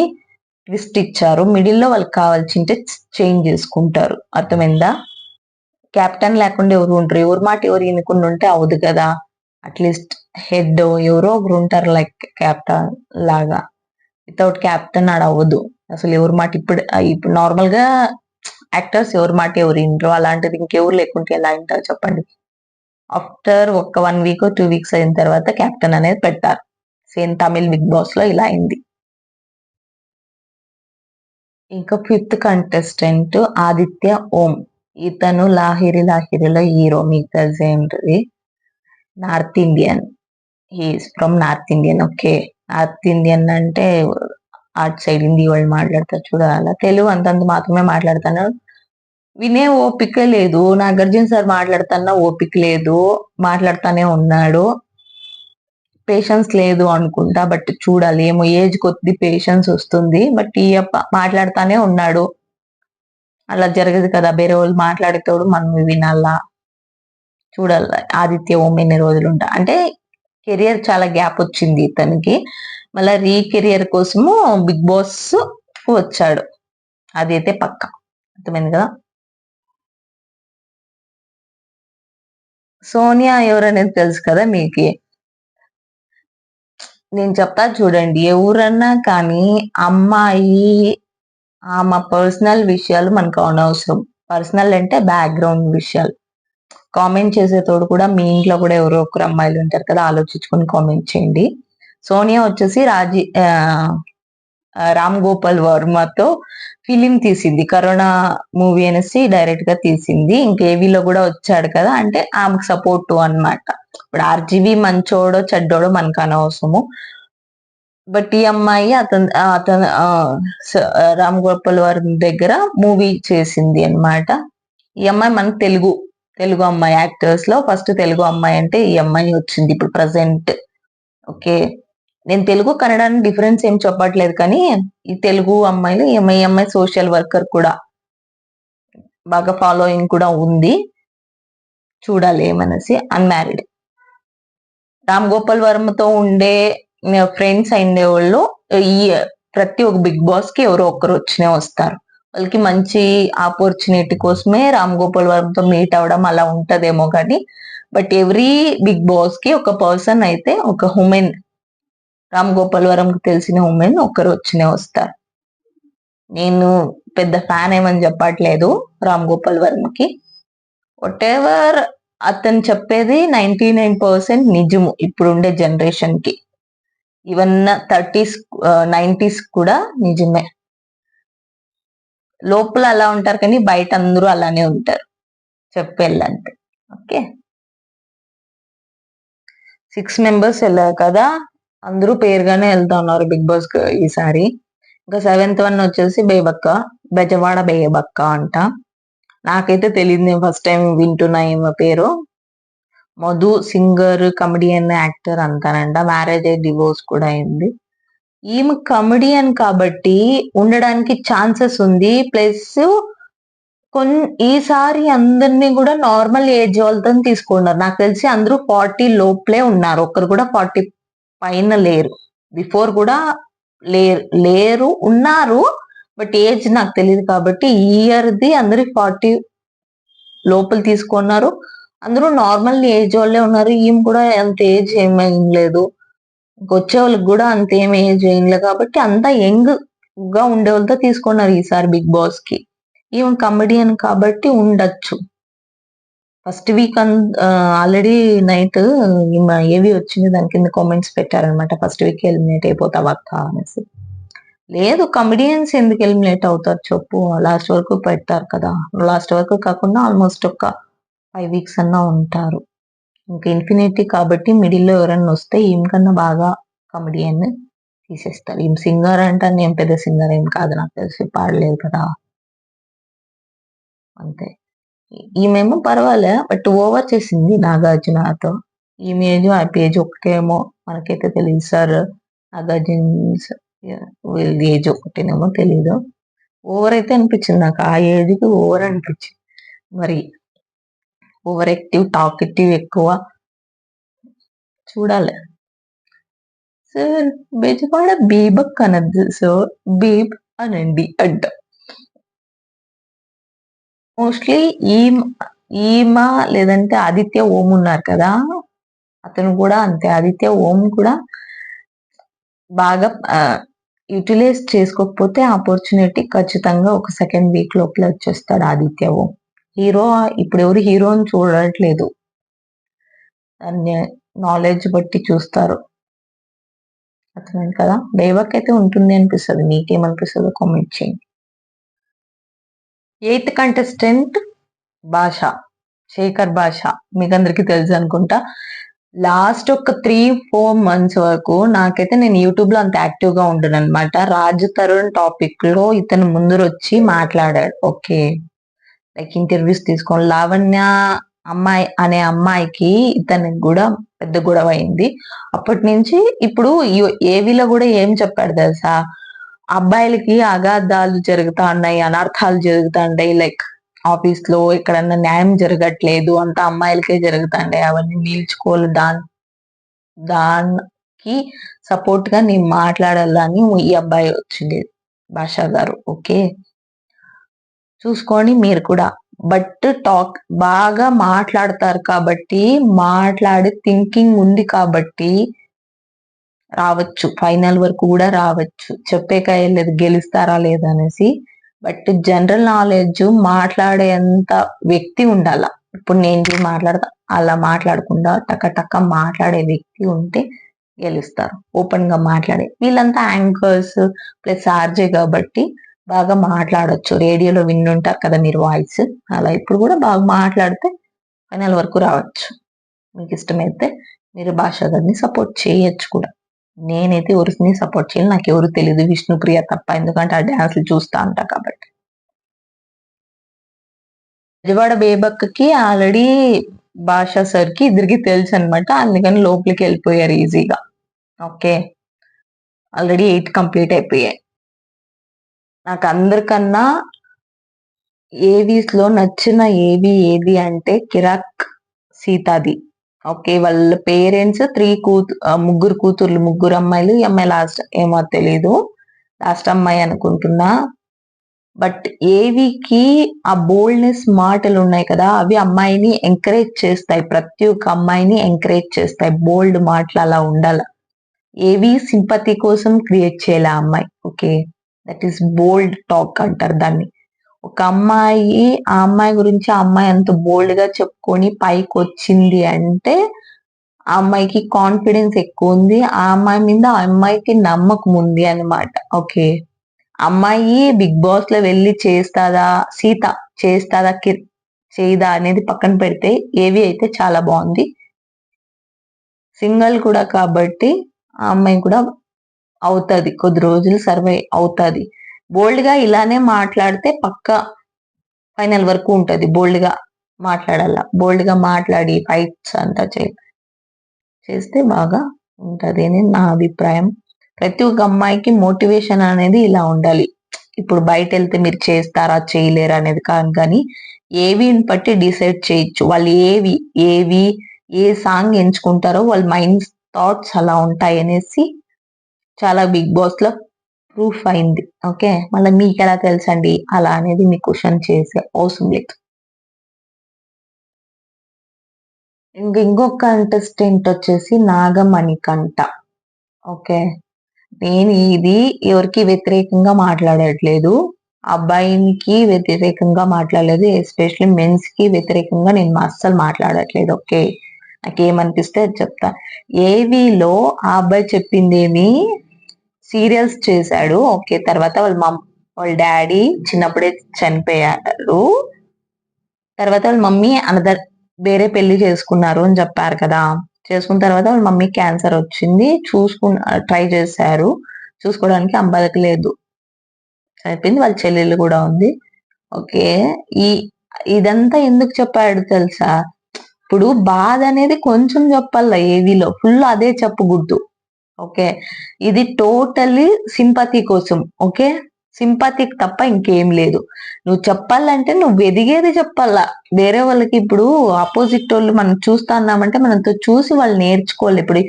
ట్విస్ట్ ఇచ్చారు. మిడిల్ లో వాళ్ళకి కావాల్సింటే చేంజ్ చేసుకుంటారు. అర్థమైందా? క్యాప్టెన్ లేకుండా ఎవరు ఉంటారు? ఎవరి మాట ఎవరు వినుకుండా ఉంటే అవదు కదా. అట్లీస్ట్ హెడ్ ఎవరో ఒకరు ఉంటారు, లైక్ క్యాప్టెన్ లాగా. వితౌట్ క్యాప్టెన్ ఆడ అవ్వదు అసలు. ఎవరి మాట ఇప్పుడు నార్మల్ గా యాక్టర్స్ ఎవరి మాట ఎవరు వింటారు, అలాంటిది ఇంకెవరు లేకుంటే ఎలా వింటారు చెప్పండి. ఆఫ్టర్ ఒక 1 వీక్ 2 వీక్స్ అయిన తర్వాత క్యాప్టెన్ అనేది పెట్టారు. సేమ్ తమిళ్ బిగ్ బాస్ లో ఇలా అయింది. ఇంకా 5th కంటెస్టెంట్ ఆదిత్య ఓం. ఇతను లాహిరిలో హీరో. మీకు తెలిసే ఉంటుంది. North Indian, he is from north Indian. Okay, north Indian అంటే అటు సైడ్ హిందీ వాళ్ళు మాట్లాడతారు చూడాలా. తెలుగు అంతంత మాత్రమే మాట్లాడతాను. వినే ఓపిక లేదు. నాగార్జున సార్ మాట్లాడుతున్నా ఓపిక లేదు, మాట్లాడుతానే ఉన్నాడు. పేషెన్స్ లేదు అనుకుంటా. బట్ చూడాలి, ఏమో ఏజ్ కొద్ది పేషెన్స్ వస్తుంది. బట్ ఈ మాట్లాడుతానే ఉన్నాడు. అలా జరగదు కదా, వేరే వాళ్ళు మాట్లాడేటోడు మనం వినాలా. చూడాలి ఆదిత్య ఓం ఎన్ని రోజులు ఉంటా అంటే. కెరియర్ చాలా గ్యాప్ వచ్చింది ఇతనికి. మళ్ళీ కెరియర్ కోసము బిగ్ బాస్ వచ్చాడు. అదైతే పక్క. అర్థమైంది కదా. సోనియా ఎవరనేది తెలుసు కదా మీకు. నేను చెప్తా చూడండి, ఎవరన్నా కానీ అమ్మాయి ఆమె పర్సనల్ విషయాలు మనకు అనవసరం. పర్సనల్ అంటే బ్యాక్గ్రౌండ్ విషయాలు కామెంట్ చేసేతోడు కూడా మీ ఇంట్లో కూడా ఎవరో ఒకరు అమ్మాయిలు ఉంటారు కదా, ఆలోచించుకొని కామెంట్ చేయండి. సోనియా వచ్చేసి రామ్ గోపాల్ వర్మతో ఫిలిం తీసింది. కరోనా మూవీ అనేసి డైరెక్ట్ గా తీసింది. ఇంకేవీలో కూడా వచ్చాడు కదా, అంటే ఆమెకు సపోర్ట్ అన్నమాట. ఇప్పుడు ఆర్జీవి మంచోడో చెడ్డోడో మనకు అనవసరము. బట్ ఈ అమ్మాయి అతను రామ్ గోపాల్ వర్మ దగ్గర మూవీ చేసింది అన్నమాట. ఈ అమ్మాయి మన తెలుగు అమ్మాయి. యాక్టర్స్ లో ఫస్ట్ తెలుగు అమ్మాయి అంటే ఈ అమ్మాయి వచ్చింది ఇప్పుడు ప్రజెంట్. ఓకే, నేను తెలుగు కన్నడ డిఫరెన్స్ ఏం చెప్పట్లేదు, కానీ ఈ తెలుగు అమ్మాయిలు ఈ అమ్మాయి సోషల్ వర్కర్ కూడా, బాగా ఫాలోయింగ్ కూడా ఉంది. చూడాలి ఏమనేసి. అన్మ్యారీడ్. రామ్ గోపాల్ వర్మతో ఉండే ఫ్రెండ్స్ అయిన వాళ్ళు ఈ ప్రతి ఒక్క బిగ్ బాస్ కి ఎవరో ఒక్కరు వచ్చినే వస్తారు. వాళ్ళకి మంచి ఆపర్చునిటీ కోసమే రామ్ గోపాల్ వర్మతో మీట్ అవడం అలా ఉంటదేమో కానీ, బట్ ఎవ్రీ బిగ్ బాస్ కి ఒక పర్సన్ అయితే ఒక ఉమెన్, రామ్ గోపాల్ వర్మకి తెలిసిన ఉమెన్ ఒకరు వచ్చినే వస్తారు. నేను పెద్ద ఫ్యాన్ ఏమని చెప్పట్లేదు రామ్ గోపాల్ వర్మకి. వాట్ ఎవర్ అతను చెప్పేది 99% నిజము ఇప్పుడుండే జనరేషన్ కి. ఈవెన్ 30s 90s కూడా నిజమే. లోపల అలా ఉంటారు కానీ బయట అందరూ అలానే ఉంటారు చెప్పేళ్ళంటే. ఓకే, 6 మెంబర్స్ వెళ్ళారు కదా, అందరూ పేరుగానే వెళ్తా ఉన్నారు బిగ్ బాస్ ఈసారి. ఇంకా 7th వన్ వచ్చేసి బేబక్క, బెజవాడ బేబక్క అంట. నాకైతే తెలియదు, నేను ఫస్ట్ టైం వింటున్నా ఈమె పేరు. మధు సింగర్, కమెడియన్, యాక్టర్ అంటానంట. మ్యారేజ్ అయ్యి డివోర్స్ కూడా అయింది. ఈమె కమెడియన్ కాబట్టి ఉండడానికి ఛాన్సెస్ ఉంది. ప్లస్ ఈసారి అందరినీ కూడా నార్మల్ ఏజ్ వాళ్ళతో తీసుకున్నారు. నాకు తెలిసి అందరూ 40 లోపలే ఉన్నారు, ఒక్కరు కూడా 40 పైన లేరు. బిఫోర్ కూడా లేరు ఉన్నారు, బట్ ఏజ్ నాకు తెలియదు కాబట్టి ఈ ఇయర్ది అందరు 40 లోపల తీసుకున్నారు. అందరూ నార్మల్ ఏజ్ వాళ్ళే ఉన్నారు. ఈమె కూడా అంత ఏజ్ ఏమేం లేదు, వచ్చే వాళ్ళకి కూడా అంత ఏం ఏజ్ ఏం లేదు కాబట్టి అంతా యంగ్ గా ఉండే వాళ్ళతో తీసుకున్నారు ఈసారి బిగ్ బాస్ కి. ఈమె కమెడియన్ కాబట్టి ఉండొచ్చు. ఫస్ట్ వీక్ ఆల్రెడీ నైట్ ఏవి వచ్చింది దాని కింద కామెంట్స్ పెట్టారనమాట, ఫస్ట్ వీక్ ఎలిమినేట్ అయిపోతావా అక్క అనేసి. లేదు, కమెడియన్స్ ఎందుకు ఎలిమినేట్ అవుతారు చెప్పు, లాస్ట్ వరకు పెడతారు కదా. లాస్ట్ వరకు కాకుండా ఆల్మోస్ట్ ఒక 5 వీక్స్ అన్నా ఉంటారు. ఇంకా ఇన్ఫినిటీ కాబట్టి మిడిల్లో ఎవరన్నా వస్తే ఈమెకన్నా బాగా కమెడియన్ తీసేస్తారు. ఈమె సింగర్ అంటే నేను పెద్ద సింగర్ ఏం కాదు, నాకు తెలిసి పాడలేదు కదా, అంతే. ఈమెమో పర్వాలే, బట్ ఓవర్ చేసింది నాగార్జునతో. ఈమె ఏజ్ ఆ పేజ్ ఒకటేమో మనకైతే తెలియదు. సార్ నాగార్జున వీళ్ళ ఏజ్ ఒకటేనేమో తెలీదు. ఓవర్ అయితే అనిపించింది నాకు, ఆ ఏజ్కి ఓవర్ అనిపించింది. మరి ఓవర్ యాక్టివ్, టాకెటివ్ ఎక్కువ. చూడాలి. సార్ బెజవాడ బీబక్ అనద్దు, సో బీబ్ అనండి అంట. మోస్ట్లీ ఈమ లేదంటే ఆదిత్య ఓం ఉన్నారు కదా, అతను కూడా అంతే. ఆదిత్య ఓం కూడా బాగా యూటిలైజ్ చేసుకోకపోతే ఆపర్చునిటీ ఖచ్చితంగా ఒక సెకండ్ వీక్ లోపల వచ్చేస్తాడు ఆదిత్య ఓం. హీరో ఇప్పుడు ఎవరు హీరోని చూడట్లేదు, దాన్ని నాలెడ్జ్ బట్టి చూస్తారు, అర్థమైంది కదా. బేబక్ అయితే ఉంటుంది అనిపిస్తుంది, నీకేమనిపిస్తుందో కామెంట్ చేయండి. 8th కంటెస్టెంట్ భాష, శేఖర్ భాష, మీకు అందరికి తెలుసు అనుకుంటా. లాస్ట్ ఒక 3-4 months వరకు నాకైతే నేను యూట్యూబ్ లో అంత యాక్టివ్ గా ఉండను అనమాట. రాజ్ తరుణ్ టాపిక్ లో ఇతను ముందర వచ్చి మాట్లాడాడు, ఓకే, లైక్ ఇంటర్వ్యూస్ తీసుకొని. లావణ్య అమ్మాయి అనే అమ్మాయికి ఇతనికి కూడా పెద్ద గొడవ అయింది. అప్పటి నుంచి ఇప్పుడు ఏవిలో కూడా ఏం చెప్పాడు తెలుసా, అబ్బాయిలకి అగాధాలు జరుగుతా ఉన్నాయి, అనర్థాలు జరుగుతా ఉన్నాయి, లైక్ ఆఫీస్ లో ఎక్కడన్నా న్యాయం జరగట్లేదు, అంతా అమ్మాయిలకే జరుగుతాండే, అవన్నీ నిల్చుకోవాలి, దానికి సపోర్ట్ గా నేను మాట్లాడాలని ఈ అబ్బాయి వచ్చింది, భాషా గారు. ఓకే, చూసుకోండి మీరు కూడా. బట్ టాక్ బాగా మాట్లాడతారు కాబట్టి, మాట్లాడే థింకింగ్ ఉంది కాబట్టి రావచ్చు, ఫైనల్ వరకు కూడా రావచ్చు. చెప్పేకాయలేదు గెలుస్తారా లేదా అనేసి, బట్ జనరల్ నాలెడ్జ్ మాట్లాడేంత వ్యక్తి ఉండాల. ఇప్పుడు నేను మాట్లాడతా, అలా మాట్లాడకుండా టక్క మాట్లాడే వ్యక్తి ఉంటే గెలుస్తారు. ఓపెన్ గా మాట్లాడే వీళ్ళంతా యాంకర్స్ ప్లస్ ఆర్జే కాబట్టి బాగా మాట్లాడొచ్చు. రేడియోలో విన్నుంటారు కదా మీరు వాయిస్, అలా ఇప్పుడు కూడా బాగా మాట్లాడితే ఫైనల్ వరకు రావచ్చు. మీకు ఇష్టమైతే మీరు భాషా గారిని సపోర్ట్ చేయొచ్చు కూడా. నేనైతే ఎవరిని సపోర్ట్ చేయాలి, నాకు ఎవరు తెలియదు, విష్ణుప్రియ తప్ప, ఎందుకంటే ఆ డాన్స్లు చూస్తా అంట కాబట్టి. విజయవాడ బేబక్కకి ఆల్రెడీ భాషా సార్ కి ఇద్దరికి తెలుసు అనమాట, అందుకని లోపలికి వెళ్ళిపోయారు ఈజీగా. ఓకే, ఆల్రెడీ 8 కంప్లీట్ అయిపోయాయి. నాకు అందరికన్నా ఏవీస్ లో నచ్చిన ఏది అంటే కిరాక్ సీతాది. ఓకే, వాళ్ళ పేరెంట్స్ ముగ్గురు కూతుర్లు, ముగ్గురు అమ్మాయిలు. ఈ అమ్మాయి లాస్ట్ ఏమో తెలీదు, లాస్ట్ అమ్మాయి అనుకుంటున్నా. బట్ ఏవికి ఆ బోల్డ్నెస్ మాటలు ఉన్నాయి కదా, అవి అమ్మాయిని ఎంకరేజ్ చేస్తాయి, ప్రతి ఒక్క అమ్మాయిని ఎంకరేజ్ చేస్తాయి. బోల్డ్ మాటలు అలా ఉండాలి. ఏవి సింపతి కోసం క్రియేట్ చేయాలి ఆ అమ్మాయి. Okay, that is bowled talk అంటారు దాన్ని. ఒక అమ్మాయి ఆ అమ్మాయి గురించి ఆ అమ్మాయి అంత బోల్డ్ గా చెప్పుకొని పైకి వచ్చింది అంటే ఆ అమ్మాయికి కాన్ఫిడెన్స్ ఎక్కువ ఉంది, ఆ అమ్మాయి మీద ఆ అమ్మాయికి నమ్మకం ఉంది అనమాట. ఓకే, అమ్మాయి బిగ్ బాస్ లో వెళ్ళి చేస్తాదా, సీత చేస్తాదా, చేయదా అనేది పక్కన పెడితే ఏవి అయితే చాలా బాగుంది. సింగల్ కూడా కాబట్టి ఆ అమ్మాయి కూడా అవుతుంది, కొద్ది రోజులు సర్వే అవుతుంది. బోల్డ్ గా ఇలానే మాట్లాడితే పక్క ఫైనల్ వరకు ఉంటది. బోల్డ్ గా మాట్లాడాల, బోల్డ్ గా మాట్లాడి ఫైట్స్ అంతా చేస్తే బాగా ఉంటది అని నా అభిప్రాయం. ప్రతి ఒక్క అమ్మాయికి మోటివేషన్ అనేది ఇలా ఉండాలి. ఇప్పుడు బయట వెళ్తే మీరు చేస్తారా చేయలేరా అనేది కాదు, కానీ ఏవిని బట్టి డిసైడ్ చేయొచ్చు. వాళ్ళు ఏవి ఏ సాంగ్ ఎంచుకుంటారో వాళ్ళ మైండ్ థాట్స్ అలా ఉంటాయి అనేసి చాలా బిగ్ బాస్ లో ప్రూఫ్ అయింది. ఓకే, మళ్ళీ మీకు ఎలా తెలుసండి అలా అనేది మీ క్వశ్చన్ చేసే అవసరం లేదు. ఇంకొక కంటెస్టెంట్ వచ్చేసి నాగమణికంఠ. ఓకే, నేను ఇది ఎవరికి వ్యతిరేకంగా మాట్లాడట్లేదు, అబ్బాయికి వ్యతిరేకంగా మాట్లాడలేదు, ఎస్పెషల్లీ మెన్స్ కి వ్యతిరేకంగా నేను అస్సలు మాట్లాడట్లేదు. ఓకే, నాకేమనిపిస్తే అది చెప్తా. ఏవీలో ఆ అబ్బాయి చెప్పిందేమి సీరియల్స్ చేశాడు. ఓకే, తర్వాత వాళ్ళ డాడీ చిన్నప్పుడే చనిపోయారు, తర్వాత వాళ్ళ మమ్మీ అనదర్ వేరే పెళ్లి చేసుకున్నారు అని చెప్పారు కదా. చేసుకున్న తర్వాత వాళ్ళ మమ్మీ క్యాన్సర్ వచ్చింది, ట్రై చేశారు చూసుకోవడానికి, అబ్బాయికి లేదు, అయిపోయింది. వాళ్ళ చెల్లెళ్ళు కూడా ఉంది. ఓకే, ఈ ఇదంతా ఎందుకు చెప్పాడు తెలుసా? ఇప్పుడు బాధ అనేది కొంచెం చెప్పాల, ఏవీలో ఫుల్ అదే చెప్పకూడదు. ఓకే, ఇది టోటల్లీ సింపతి కోసం. ఓకే, సింపతికి తప్ప ఇంకేం లేదు. నువ్వు చెప్పాలంటే నువ్వు ఎదిగేది చెప్పాలా. వేరే వాళ్ళకి ఇప్పుడు ఆపోజిట్ వాళ్ళు మనం చూస్తా అన్నామంటే మనతో చూసి వాళ్ళు నేర్చుకోవాలి.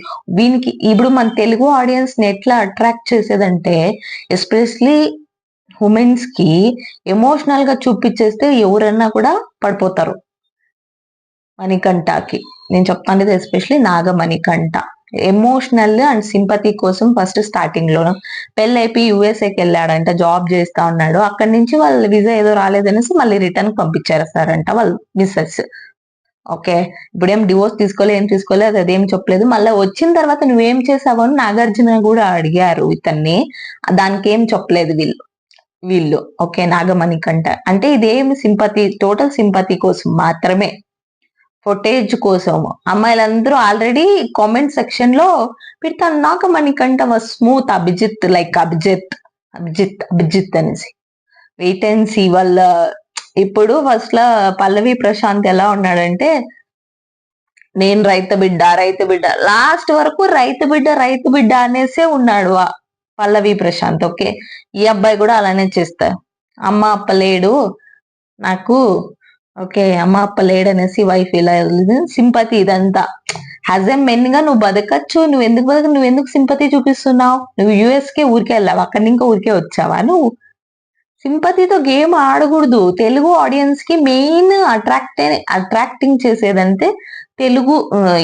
ఇప్పుడు మన తెలుగు ఆడియన్స్ ని ఎట్లా అట్రాక్ట్ చేసేదంటే, ఎస్పెషలీ ఉమెన్స్ కి ఎమోషనల్ గా చూపించేస్తే ఎవరన్నా కూడా పడిపోతారు. మణికంఠకి నేను చెప్తాను, especially Nagamanikanta emotional and sympathy కోసం ఫస్ట్ స్టార్టింగ్ లో పెళ్ళైపోయి యుఎస్ఏకి వెళ్ళాడంట, జాబ్ చేస్తా ఉన్నాడు. అక్కడి నుంచి వాళ్ళ వీసా ఏదో రాలేదనేసి మళ్ళీ రిటర్న్ పంపించారంట వాళ్ళ మిస్సెస్. ఓకే, ఇప్పుడేం డివోర్స్ తీసుకోలే, ఏం తీసుకోలేదు, అదేం చెప్పలేదు. మళ్ళీ వచ్చిన తర్వాత నువ్వేం చేసావు అని నాగార్జున కూడా అడిగారు ఇతన్ని, దానికి ఏం చెప్పలేదు వీళ్ళు. ఓకే, నాగమణికంఠ అంటే ఇదేమి సింపతి, టోటల్ సింపతి కోసం మాత్రమే, ఫుటేజ్ కోసం. అమ్మాయిలందరూ ఆల్రెడీ కామెంట్ సెక్షన్ లో పెడతాను, Nagamanikanta was smooth Abhijit, like Abhijit అనేసి. Wait and see. వాళ్ళ ఇప్పుడు ఫస్ట్ లో పల్లవి ప్రశాంత్ ఎలా ఉన్నాడంటే, నేను రైతు బిడ్డ లాస్ట్ వరకు రైతు బిడ్డ అనేసే ఉన్నాడు పల్లవి ప్రశాంత్. ఓకే, ఈ అబ్బాయి కూడా అలానే చేస్తారు. అమ్మ అప్ప లేడు నాకు, ఓకే, అమ్మ అప్ప లేడనేసి వైఫ్ ఇలా సింపతి. ఇదంతా హ్యాజ్ ఎ మెన్ గా నువ్వు బతకచ్చు, నువ్వు ఎందుకు సింపతి చూపిస్తున్నావు? నువ్వు యుఎస్ కే ఊరికే వెళ్ళావు, అక్కడి నుంచి ఊరికే వచ్చావా? నువ్వు సింపతితో గేమ్ ఆడకూడదు. తెలుగు ఆడియన్స్ కి మెయిన్ అట్రాక్టింగ్ చేసేదంటే తెలుగు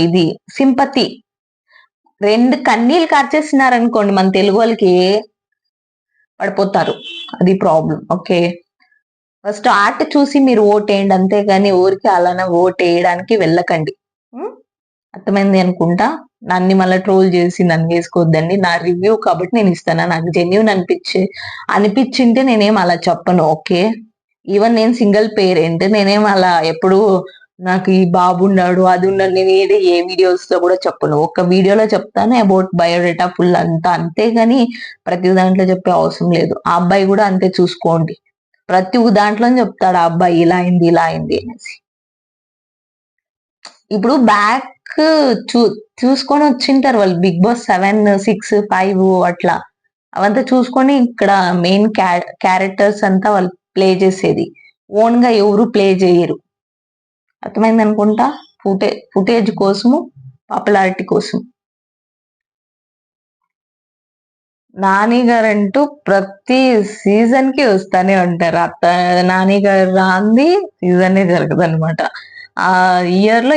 ఇది సింపతి. రెండు కన్నీళ్ళు కార్చేస్తున్నారనుకోండి మన తెలుగు వాళ్ళకి పడిపోతారు, అది ప్రాబ్లం. ఓకే, ఫస్ట్ ఆర్ట్ చూసి మీరు ఓటేయండి, అంతేగాని ఊరికి అలానే ఓట్ వేయడానికి వెళ్ళకండి. అర్థమైంది అనుకుంటా. నన్ను మళ్ళీ ట్రోల్ చేసి నన్ను వేసుకోవద్దండి, నా రివ్యూ కాబట్టి నేను ఇస్తాను. నాకు జెన్యున్ అనిపించింటే నేనేం అలా చెప్పను. ఓకే, ఈవెన్ నేను సింగిల్ పేరెంట్, నేనేం అలా ఎప్పుడు నాకు ఈ బాబు ఉన్నాడు అది ఉన్నాడు నేను ఏ వీడియోస్ లో కూడా చెప్పను. ఒక వీడియోలో చెప్తాను అబౌట్ బయోడేటా ఫుల్ అంతా, అంతేగాని ప్రతి దాంట్లో చెప్పే అవసరం లేదు. ఆ అబ్బాయి కూడా అంతే, చూసుకోండి. ప్రతి దాంట్లో చెప్తాడు ఆ అబ్బాయి ఇలా అయింది అనేసి. ఇప్పుడు బ్యాక్ చూసుకొని వచ్చింటారు వాళ్ళు, బిగ్ బాస్ 7, 6, 5 అట్లా అవంతా చూసుకొని ఇక్కడ మెయిన్ క్యారెక్టర్స్ అంతా వాళ్ళు ప్లే చేసేది. ఓన్ గా ఎవరు ప్లే చేయరు. అర్థమైంది అనుకుంటా. ఫుటేజ్ కోసము, పాపులారిటీ కోసం. నాని గారు అంటూ ప్రతి సీజన్ కి వస్తానే ఉంటారు. నాని గారు రాంది సీజనే జరగదు అనమాట. ఆ ఇయర్ లో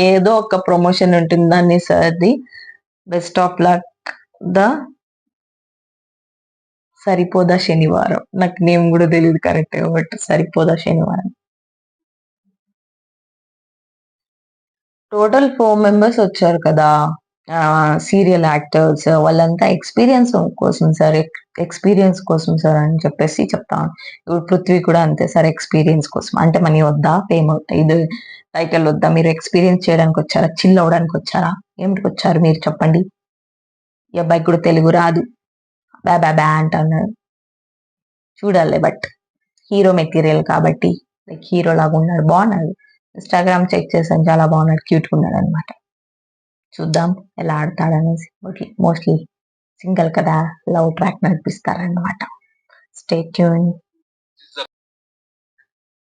ఏదో ఒక ప్రమోషన్ ఉంటుంది దాన్ని సార్ది. Best of luck. The Saripodhaa Sanivaaram, నాకు నేమ్ కూడా తెలియదు కరెక్ట్, బట్ సరిపోదా శనివారం. టోటల్ 4 మెంబర్స్ వచ్చారు కదా! సీరియల్ యాక్టర్స్ వాళ్ళంతా ఎక్స్‌పీరియన్స్ కోసం సార్. ఎక్స్‌పీరియన్స్ కోసం సార్ అని చెప్పేసి చెప్తా. ఇప్పుడు 'పృథ్వీ' కూడా అంతే సార్ ఎక్స్‌పీరియన్స్ కోసం. అంటే మనీ వద్దా? ఇది టైటిల్ వద్దా? మీరు ఎక్స్‌పీరియన్స్ చేయడానికొచ్చారా? చిల్ అవ్వడానికొచ్చారా? ఏమిటికొచ్చారు మీరు చెప్పండి? ఈ అబ్బాయికి కూడా తెలుగు రాదు. బా బా బా అంటన్నాడు. చూడాలి బట్ హీరో మెటీరియల్ కాబట్టి లైక్ హీరో లాగా ఉన్నాడు. బాగున్నాడు. ఇన్‌స్టాగ్రామ్ చెక్ చేశాను. చాలా బాగున్నాడు. క్యూట్‌గా ఉన్నాడనమాట. చూద్దాం ఎలా ఆడతాడనేసి. మోస్ట్‌లీ సింగిల్ కదా! లవ్ ట్రాక్ నడిపిస్తారనమాట. Stay tune.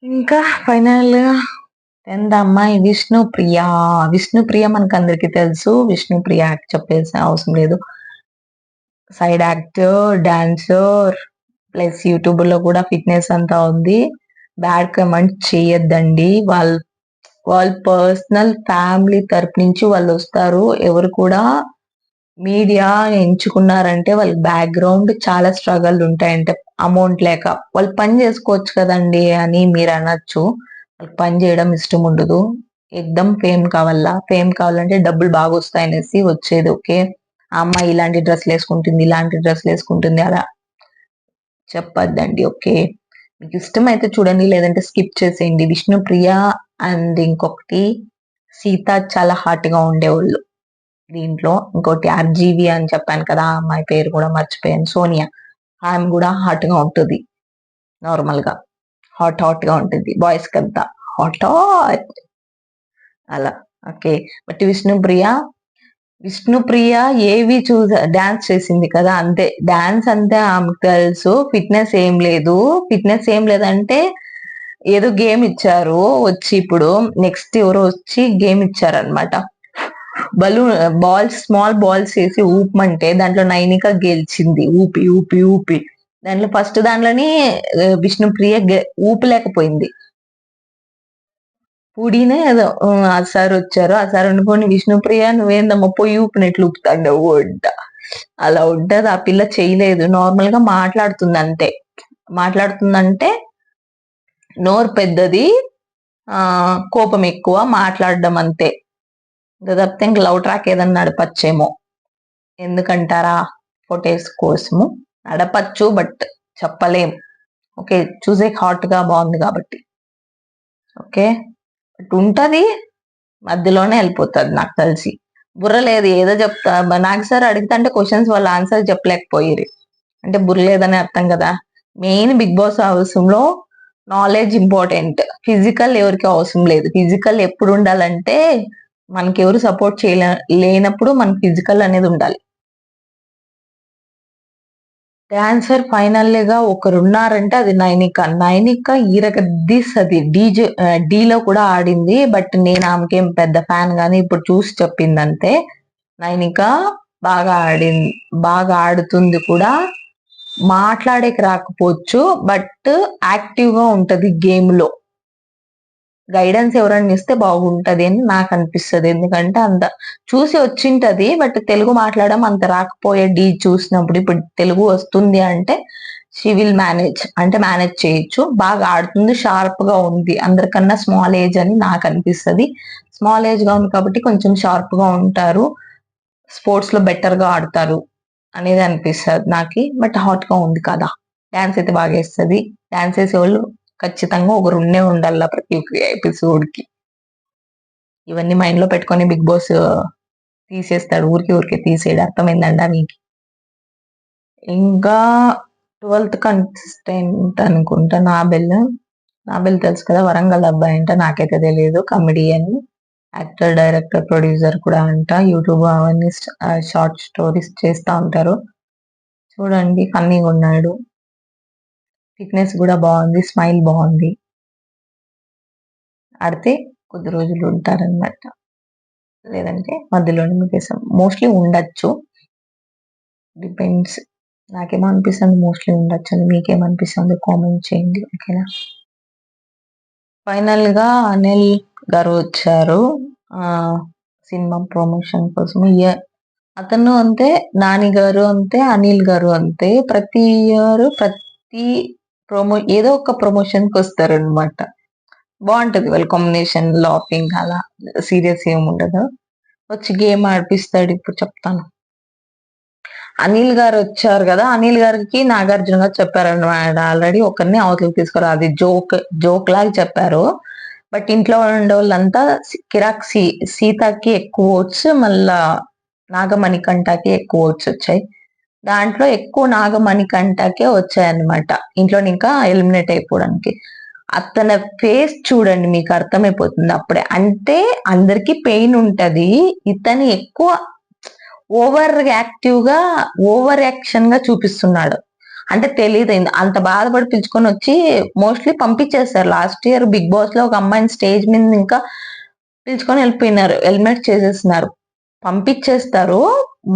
ఇంకా ఫైనల్‌గా 10థ్ అమ్మాయి విష్ణుప్రియ. విష్ణుప్రియ మనకందరికీ తెలుసు. విష్ణుప్రియ చెప్పాల్సిన అవసరం లేదు. సైడ్ యాక్టర్, డాన్సర్ ప్లస్ యూట్యూబ్‌లో కూడా ఫిట్‌నెస్ అంతా ఉంది. బ్యాడ్ కమెంట్ చేయొద్దండి. వాళ్ళ పర్సనల్ ఫ్యామిలీ తరపు నుంచి వాళ్ళొస్తారు. ఎవరు కూడా మీడియా ఎంచుకున్నారంటే వాళ్ళ బ్యాక్‌గ్రౌండ్ చాలా స్ట్రగల్ ఉంటాయంటే అమౌంట్ లేక. వాళ్ళు పని జేసుకోవచ్చు కదండీ అని మీరనొచ్చు. వాళ్ళకి పని జేయడం ఇష్టం ఉండదు. ఎక్దమ్ ఫేమ్ కావాలా? ఫేమ్ కావాలంటే డబ్బులు బాగొస్తాయనేసి వచ్చేది. ఓకే. ఆ అమ్మాయి ఇలాంటి డ్రెస్‌లేసుకుంటుంది, ఇలాంటి డ్రెస్‌లేసుకుంటుంది అలా చెప్పొద్దండి. ఓకే. మీకు ఇష్టమైతే చూడండి. లేదంటే స్కిప్ చేసేయండి. విష్ణుప్రియ అండ్ ఇంకొకటి సీత చాలా హాట్‌గా ఉండేవాళ్ళు దీంట్లో. ఇంకోటి ఆర్‌జీవి అని చెప్పాను కదా! ఆ అమ్మాయి పేరు కూడా మర్చిపోయాను. సోనియా. ఆమె కూడా హాట్‌గా ఉంటది. నార్మల్‌గా. హాట్‌గా ఉంటుంది. బాయ్స్‌కంతా హాట్ అలా. ఓకే. బట్ విష్ణుప్రియ ఏవి డాన్స్ చేసింది కదా! అంతే. డాన్స్ అంతే ఆమెకు తెలుసు. ఫిట్‌నెస్ ఏం లేదు. ఫిట్‌నెస్ ఏం లేదంటే ఏదో గేమ్ ఇచ్చారు. వచ్చి ఇప్పుడు నెక్స్ట్ ఎవరో వచ్చి గేమ్ ఇచ్చారన్నమాట. స్మాల్ బాల్స్ ఏసి ఊపమంటే దాంట్లో నైనిక గెలిచింది. ఊపి. దాంట్లో ఫస్ట్ దాంట్లోని విష్ణుప్రియ ఊపలేకపోయింది. పుడినే ఏదో ఆ సార్ వచ్చారు. ఆ సార్ అనుకోని విష్ణుప్రియ నువ్వేందమ్మా పొయ్యి ఊపినట్లు ఊపుతాండావు అంట. అలా ఉంటది. ఆ పిల్ల చేయలేదు. నార్మల్ గా మాట్లాడుతుంది అంతే. మాట్లాడుతుందంటే నోరు పెద్దది. కోపం ఎక్కువ. మాట్లాడడం అంతే. తప్పితే ఇంక లవ్ ట్రాక్ ఏదన్నా నడపచ్చేమో. ఎందుకంటారా? ఫొటోస్ కోసము నడపచ్చు. బట్ చెప్పలేం. ఓకే. చూసే హాట్ గా బాగుంది కాబట్టి. ఓకే. బట్ ఉంటది. మధ్యలోనే వెళ్ళిపోతుంది నాకు తెలిసి. బుర్ర లేదు ఏదో చెప్తా. నాకు సార్ అడుగుతుంటే క్వశ్చన్స్ వాళ్ళ ఆన్సర్ చెప్పలేకపోయిరి. అంటే బుర్ర లేదని అర్థం కదా. మెయిన్ బిగ్ బాస్ హౌస్‌లో నాలెడ్జ్ ఇంపార్టెంట్. ఫిజికల్ ఎవరికి అవసరం లేదు. ఫిజికల్ ఎప్పుడు ఉండాలంటే మనకెవరు సపోర్ట్ లేనప్పుడు మనకి ఫిజికల్ అనేది ఉండాలి. డాన్సర్ ఫైనల్‌గా ఒకరున్నారంటే అది నైనిక. నైనిక ఇరగదీస్తది. డీలో కూడా ఆడింది. బట్ నేను ఆమెకేం పెద్ద ఫ్యాన్ గాని ఇప్పుడు చూసి చెప్పిందంతే. నైనిక బాగా బాగా ఆడుతుంది కూడా. మాట్లాడేకి రాకపోవచ్చు. బట్ యాక్టివ్‌గా ఉంటది గేమ్‌లో. గైడెన్స్ ఎవరైనా ఇస్తే బాగుంటది అని నాకు అనిపిస్తది. ఎందుకంటే అంత చూసి వచ్చింటది. బట్ తెలుగు మాట్లాడడం అంత రాకపోయే చూసినప్పుడు ఇప్పుడు తెలుగు వస్తుంది అంటే షీ విల్ మేనేజ్. అంటే మేనేజ్ చేయొచ్చు. బాగా ఆడుతుంది. షార్ప్‌గా ఉంది. అందరికన్నా స్మాల్ ఏజ్ అని నాకు అనిపిస్తది. స్మాల్ ఏజ్‌గా ఉంది కాబట్టి కొంచెం షార్ప్‌గా ఉంటారు. స్పోర్ట్స్‌లో బెటర్‌గా ఆడతారు అనేది అనిపిస్తది నాకి. బట్ హాట్‌గా ఉంది కదా! డాన్స్ అయితే బాగా ఏస్తది. డాన్స్ ఏసేవాళ్ళు ఖచ్చితంగా ఒకరు ఉండే ఉండాల ప్రతి ఒక్క ఎపిసోడ్‌కి. ఇవన్నీ మైండ్‌లో పెట్టుకొని బిగ్ బాస్ తీసేస్తాడు. ఊరికే తీసేయడు. అర్థమైందండా మీకు? ఇంకా 12థ్ కంటెస్టెంట్ అనుకుంటా నాబెల్. నాబెల్ తెలుసు కదా! వరంగల్ అబ్బాయంట. నాకైతే తెలీదు. కమెడియన్, యాక్టర్, డైరెక్టర్, ప్రొడ్యూసర్ కూడా అంట. యూట్యూబ్ అవన్నీ షార్ట్ స్టోరీస్ చేస్తా ఉంటారు. చూడండి ఫన్నీగా ఉన్నాడు. ఫిట్‌నెస్ కూడా బాగుంది. స్మైల్ బాగుంది. ఆడితే కొద్ది రోజులు ఉంటారనమాట. లేదంటే మధ్యలోనే మిగేసాం. మోస్ట్‌లీ ఉండొచ్చు. డిపెండ్స్. నాకేమో అనిపిస్తుంది మోస్ట్‌లీ ఉండొచ్చని. మీకేమనిపిస్తుందో కామెంట్ చేయండి. ఓకేనా? ఫైనల్‌గా అనిల్ గారు వచ్చారు. సినిమా ప్రమోషన్ కోసం. అతను అంతే, నాని గారు అంతే, అనిల్ గారు అంతే. ప్రతి ఇయర్ ప్రతి ఏదో ఒక ప్రమోషన్‌కి వస్తారనమాట. బాగుంటది వాళ్ళ కాంబినేషన్, లాఫింగ్ అలా, సీరియస్ ఏమి ఉండదు. వచ్చి గేమ్ ఆడిపిస్తాడు. ఇప్పుడు చెప్తాను. అనిల్ గారు వచ్చారు కదా, అనిల్ గారికి నాగార్జున గారు చెప్పారన్నమాట ఆల్రెడీ ఒకరిని అవతలకి తీసుకురా, అది జోక్ జోక్ లాగా చెప్పారు. బట్ ఇంట్లో ఉండే వాళ్ళంతా కిరాక్ సీతకి ఎక్కువ ఓట్స్, మళ్ళా నాగమణికంఠకి ఎక్కువ ఓట్స్ వచ్చాయి. దాంట్లో ఎక్కువ నాగమణికంఠకే వచ్చాయన్నమాట. ఇంట్లో ఇంకా ఎలిమినేట్ అయిపోవడానికి. అతని ఫేస్ చూడండి, మీకు అర్థమైపోతుంది అప్పుడే. అంటే అందరికి పెయిన్ ఉంటది, ఇతని ఎక్కువ ఓవర్ యాక్టివ్ గా, ఓవర్ యాక్షన్ గా చూపిస్తున్నాడు. అంటే తెలియదు, అంత బాధపడి పిలుచుకొని వచ్చి మోస్ట్లీ పంపించేస్తారు. లాస్ట్ ఇయర్ బిగ్ బాస్ లో ఒక అమ్మాయిని స్టేజ్ మీద ఇంకా పిలుచుకొని వెళ్ళిపోయినారు, ఎలిమినేట్ చేసేస్తున్నారు, పంపించేస్తారు.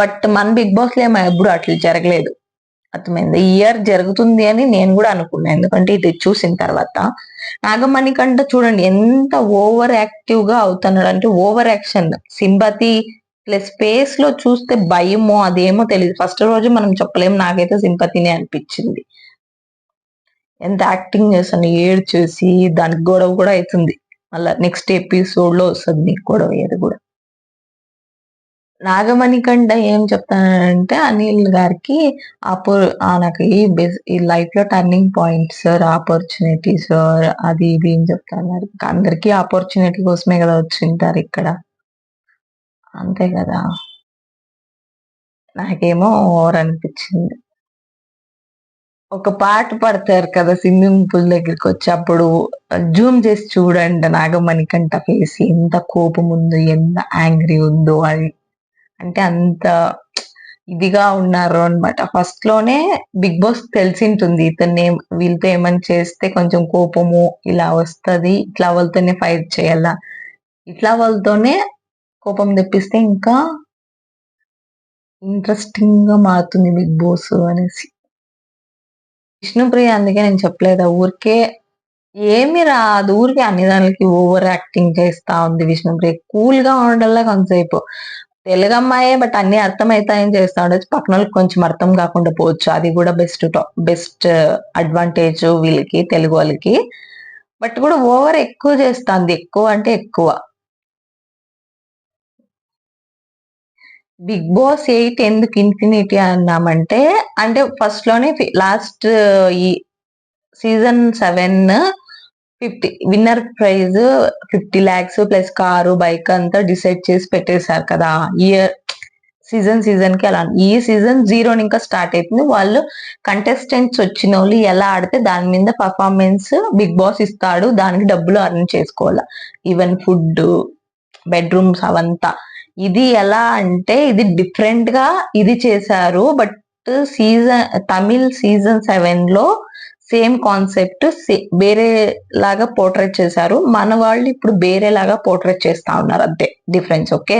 బట్ మన బిగ్ బాస్ లో ఏమో ఎప్పుడు అట్లా జరగలేదు. అర్థమైంది. ఈ ఇయర్ జరుగుతుంది అని నేను కూడా అనుకున్నాను, ఎందుకంటే ఇది చూసిన తర్వాత. నాగమణి కంటే చూడండి ఎంత ఓవర్ యాక్టివ్ గా అవుతున్నాడు, అంటే over action. Sympathy plus face లో చూస్తే భయమో అదేమో తెలియదు. ఫస్ట్ రోజు మనం చెప్పలేము, నాకైతే సింపతినే అనిపించింది. ఎంత యాక్టింగ్ చేస్తాను, ఏడ్చేసి దానికి గొడవ కూడా అవుతుంది. మళ్ళా నెక్స్ట్ ఎపిసోడ్ లో వస్తుంది నీకు గొడవ, ఏది కూడా. నాగమణి కంటే ఏం చెప్తానంటే అనిల్ గారికి నాకు ఈ లైఫ్ లో turning point sir, opportunity sir, అది ఇది ఏం చెప్తాను. అందరికీ ఆపర్చునిటీ కోసమే కదా వచ్చింటారు ఇక్కడ, అంతే కదా. నాకేమో ఓవర్ అనిపించింది. ఒక పాట పడతారు కదా స్విమ్మింగ్ పూల్ దగ్గరికి వచ్చి, అప్పుడు జూమ్ చేసి చూడండి నాగమణి కంట ఫేస్ ఎంత కోపం ఉందో, ఎంత యాంగ్రీ ఉందో. అది అంటే అంత ఇదిగా ఉన్నారు అనమాట. ఫస్ట్ లోనే బిగ్ బాస్ తెలిసింటుంది ఇతన్ని వీళ్ళతో ఏమని చేస్తే కొంచెం కోపము ఇలా వస్తది, ఇట్లా వాళ్ళతోనే ఫైట్ చేయాల, ఇట్లా వాళ్ళతోనే కోపం తెప్పిస్తే ఇంకా ఇంట్రెస్టింగ్ గా మారుతుంది బిగ్ బాస్ అనేసి. విష్ణుప్రియ అందుకే నేను చెప్పలేదా, ఊరికే ఏమి రాదు, ఊరికే అన్ని దానికి ఓవర్ యాక్టింగ్ చేస్తా ఉంది విష్ణుప్రియ. కూల్ గా ఉండల్లా కొంతసేపు. తెలుగు అమ్మాయే, బట్ అన్ని అర్థమవుతాయని చేస్తా ఉండొచ్చు, పక్కన వాళ్ళకి కొంచెం అర్థం కాకుండా పోవచ్చు. అది కూడా బెస్ట్ అడ్వాంటేజ్ వీళ్ళకి, తెలుగు వాళ్ళకి. బట్ కూడా ఓవర్ ఎక్కువ చేస్తాంది, ఎక్కువ అంటే ఎక్కువ. బిగ్ బాస్ 8 ఎందుకు ఇన్ఫినిటీ అన్నామంటే, అంటే ఫస్ట్ లోనే లాస్ట్ ఈ season 7 winner praise 50 lakhs plus car, bike అంతా డిసైడ్ చేసి పెట్టేశారు కదా. ఇయర్ సీజన్ కి అలా. ఈ సీజన్ 0 ఇంకా స్టార్ట్ అవుతుంది. వాళ్ళు కంటెస్టెంట్స్ వచ్చిన వాళ్ళు ఎలా ఆడితే దాని మీద పర్ఫార్మెన్స్ బిగ్ బాస్ ఇస్తాడు, దానికి డబ్బులు అర్న్ చేసుకోవాలి. ఈవెన్ ఫుడ్, బెడ్రూమ్స్ అవంతా. ఇది ఎలా అంటే ఇది డిఫరెంట్ గా ఇది చేశారు. బట్ తమిళ్ సీజన్ 7 లో సేమ్ కాన్సెప్ట్ వేరే లాగా పోర్ట్రేట్ చేశారు. మన వాళ్ళు ఇప్పుడు వేరే లాగా పోర్ట్రేట్ చేస్తా ఉన్నారు, అంతే డిఫరెన్స్. ఓకే,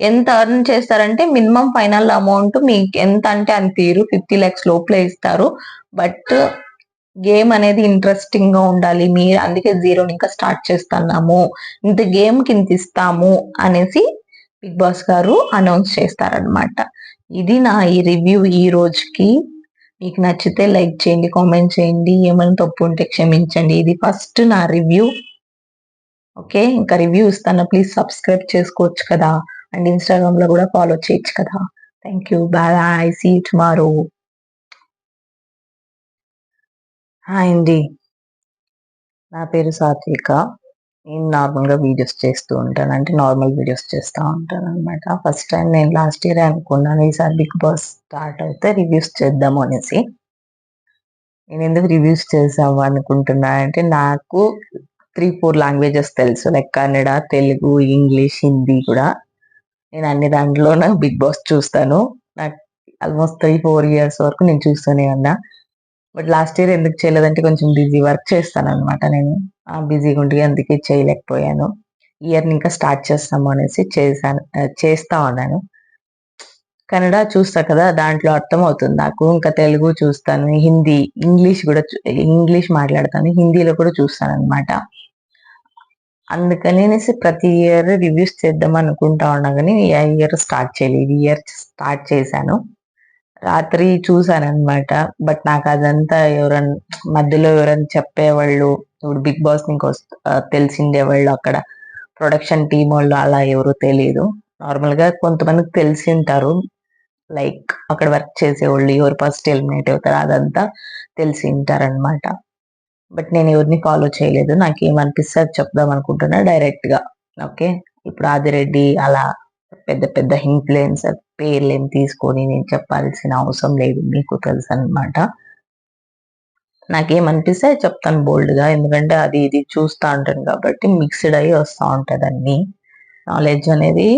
ఎంత అర్న్ చేస్తారంటే మినిమం ఫైనల్ అమౌంట్ మీకు ఎంత అంటే అంత తీరు 50 lakhs లోపలే ఇస్తారు. బట్ గేమ్ అనేది ఇంట్రెస్టింగ్ గా ఉండాలి, మీరు అందుకే 0 ఇంకా స్టార్ట్ చేస్తున్నాము, ఇంత గేమ్ కి ఇంత ఇస్తాము అనేసి బిగ్ బాస్ గారు అనౌన్స్ చేస్తారనమాట. ఇది నా ఈ రివ్యూ ఈ రోజుకి. మీకు నచ్చితే లైక్ చేయండి, కామెంట్ చేయండి, ఏమైనా తప్పు ఉంటే క్షమించండి. ఇది ఫస్ట్ నా రివ్యూ. ఓకే, ఇంకా రివ్యూ ఇస్తాను, ప్లీజ్ సబ్స్క్రైబ్ చేసుకోవచ్చు కదా, అండ్ ఇన్స్టాగ్రామ్ లో కూడా ఫాలో చేయొచ్చు కదా. Thank you, bye, see you tomorrow. Hi అండి, నా పేరు సాత్విక. నేను నార్మల్గా వీడియోస్ చేస్తూ ఉంటాను, అంటే నార్మల్ వీడియోస్ చేస్తూ ఉంటాను అనమాట. ఫస్ట్ టైం నేను లాస్ట్ ఇయర్ అనుకున్నాను ఈసారి బిగ్ బాస్ స్టార్ట్ అయితే రివ్యూస్ చేద్దాము అనేసి. నేను ఎందుకు రివ్యూస్ చేసాము అనుకుంటున్నా అంటే, నాకు 3-4 లాంగ్వేజెస్ తెలుసు, లైక్ కన్నడ, తెలుగు, ఇంగ్లీష్, హిందీ కూడా. నేను అన్ని దాంట్లోనే బిగ్ బాస్ చూస్తాను. నాకు ఆల్మోస్ట్ 3-4 years వరకు నేను చూస్తూనే ఉన్నా. బట్ లాస్ట్ ఇయర్ ఎందుకు చేయలేదంటే కొంచెం బిజీ వర్క్ చేస్తాను అనమాట నేను, బిజీగా ఉండి అందుకే చేయలేకపోయాను. ఇయర్ ఇంకా స్టార్ట్ చేస్తాము అనేసి చేస్తా ఉన్నాను. కన్నడ చూస్తా కదా, దాంట్లో అర్థం అవుతుంది నాకు. ఇంకా తెలుగు చూస్తాను, హిందీ, ఇంగ్లీష్ మాట్లాడతాను, హిందీలో కూడా చూస్తాను అనమాట. అందుకని ప్రతి ఇయర్ రివ్యూస్ చేద్దాం అనుకుంటా ఉన్నా, కానీ ఈ ఇయర్ స్టార్ట్ చేయలేదు. ఈ ఇయర్ స్టార్ట్ చేశాను, రాత్రి చూసాను అనమాట. బట్ నాకు అదంతా మధ్యలో ఎవరైనా చెప్పేవాళ్ళు ఇప్పుడు బిగ్ బాస్ నీకు తెలిసిందే వాళ్ళు అక్కడ ప్రొడక్షన్ టీం వాళ్ళు అలా ఎవరు తెలియదు. నార్మల్ గా కొంతమందికి తెలిసి ఉంటారు. లైక్ అక్కడ వర్క్ చేసేవాళ్ళు ఎవరు ఫస్ట్ ఎలిమినేట్ అవుతారు అదంతా తెలిసి ఉంటారనమాట. బట్ నేను ఎవరిని ఫాలో చేయలేదు. నాకేమనిపిస్తే అది చెప్దాం అనుకుంటున్నా డైరెక్ట్ గా. ఓకే, ఇప్పుడు ఆదిరెడ్డి అలా పెద్ద పెద్ద ఇన్ఫ్లుయెన్సర్ పేర్లు ఏం తీసుకొని నేను చెప్పాల్సిన అవసరం లేదు, మీకు తెలుసు అనమాట. నాకేమనిపిస్తే అది చెప్తాను బోల్డ్ గా, ఎందుకంటే అది ఇది చూస్తూ ఉంటాను కాబట్టి మిక్స్డ్ అయ్యి వస్తూ ఉంటది అన్ని. నాలెడ్జ్ అనేది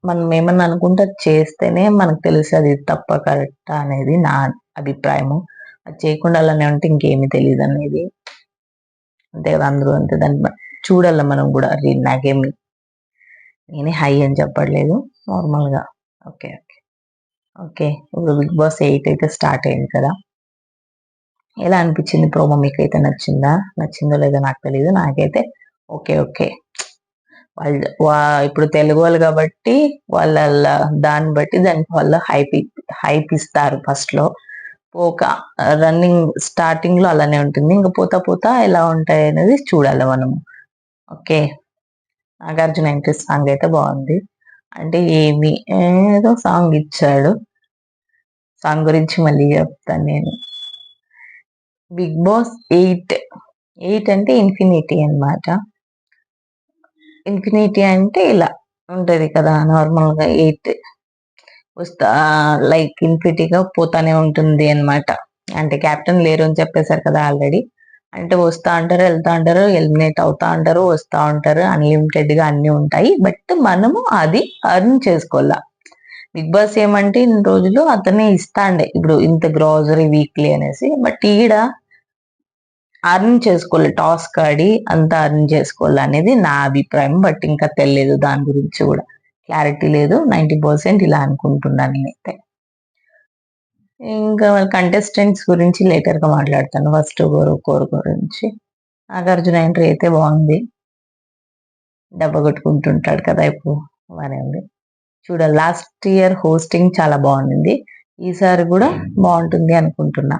మనం ఏమన్నా అనుకుంటే చేస్తేనే మనకు తెలుసు అది తప్ప కరెక్ట్ అనేది నా అభిప్రాయము. అది చేయకుండా అలానే ఉంటే ఇంకేమీ తెలియదు అనేది. అంతే కదా, అందరూ అంతే. దాన్ని చూడాల మనం కూడా. అది నాకేమి నేనే హై అని చెప్పట్లేదు, నార్మల్ గా. Okay okay okay. ఇప్పుడు బిగ్ బాస్ 8 అయితే స్టార్ట్ అయింది కదా. ఎలా అనిపించింది ప్రోమో? మీకైతే నచ్చిందో లేదో నాకు తెలియదు. నాకైతే ఓకే ఓకే. ఇప్పుడు తెలుగు వాళ్ళు కాబట్టి వాళ్ళ దాన్ని బట్టి దానికి వాళ్ళు హైప్ ఇస్తారు ఫస్ట్ లో. ఒక రన్నింగ్ స్టార్టింగ్ లో అలానే ఉంటుంది, ఇంకా పోతా పోతా ఎలా ఉంటాయి అనేది చూడాలి మనము. ఓకే, నాగార్జున ఎంట్రీ సాంగ్ అయితే బాగుంది. అంటే ఏదో సాంగ్ ఇచ్చాడు, సాంగ్ గురించి మళ్ళీ చెప్తాను నేను. బిగ్ బాస్ 8 అంటే ఇన్ఫినిటీ అన్నమాట. ఇన్ఫినిటీ అంటే ఇలా ఉంటది కదా, నార్మల్ గా 8 వస్తా లైక్ ఇన్ఫినిటీగా పోతానే ఉంటుంది అన్నమాట. అంటే క్యాప్టెన్ లేరు అని చెప్పేశారు కదా ఆల్రెడీ. అంటే వస్తా అంటారు, వెళ్తా అంటారు, ఎలిమినేట్ అవుతా అంటారు, వస్తా ఉంటారు, అన్లిమిటెడ్ గా అన్ని ఉంటాయి. బట్ మనము అది అర్న్ చేసుకోవాలా. బిగ్ బాస్ ఏమంటే ఇన్ని రోజులు అతనే ఇస్తాండే ఇప్పుడు ఇంత గ్రాసరీ వీక్లీ అనేసి. బట్ ఈడ అర్న్ చేసుకోవాలి, టాస్క్ ఆడి అంతా అర్న్ చేసుకోవాలి అనేది నా అభిప్రాయం. బట్ ఇంకా తెలియదు, దాని గురించి కూడా క్లారిటీ లేదు. 90% ఇలా అనుకుంటున్నాను నేనైతే. ఇంకా కంటెస్టెంట్స్ గురించి లేటర్ గా మాట్లాడతాను. ఫస్ట్ కోరు గురించి. నాగార్జున ఎంట్రీ అయితే బాగుంది, డబ్బ కొట్టుకుంటుంటాడు కదా ఇప్పుడు, బాగానే ఉంది. చూడాలి. లాస్ట్ ఇయర్ హోస్టింగ్ చాలా బాగుంది, ఈసారి కూడా బాగుంటుంది అనుకుంటున్నా.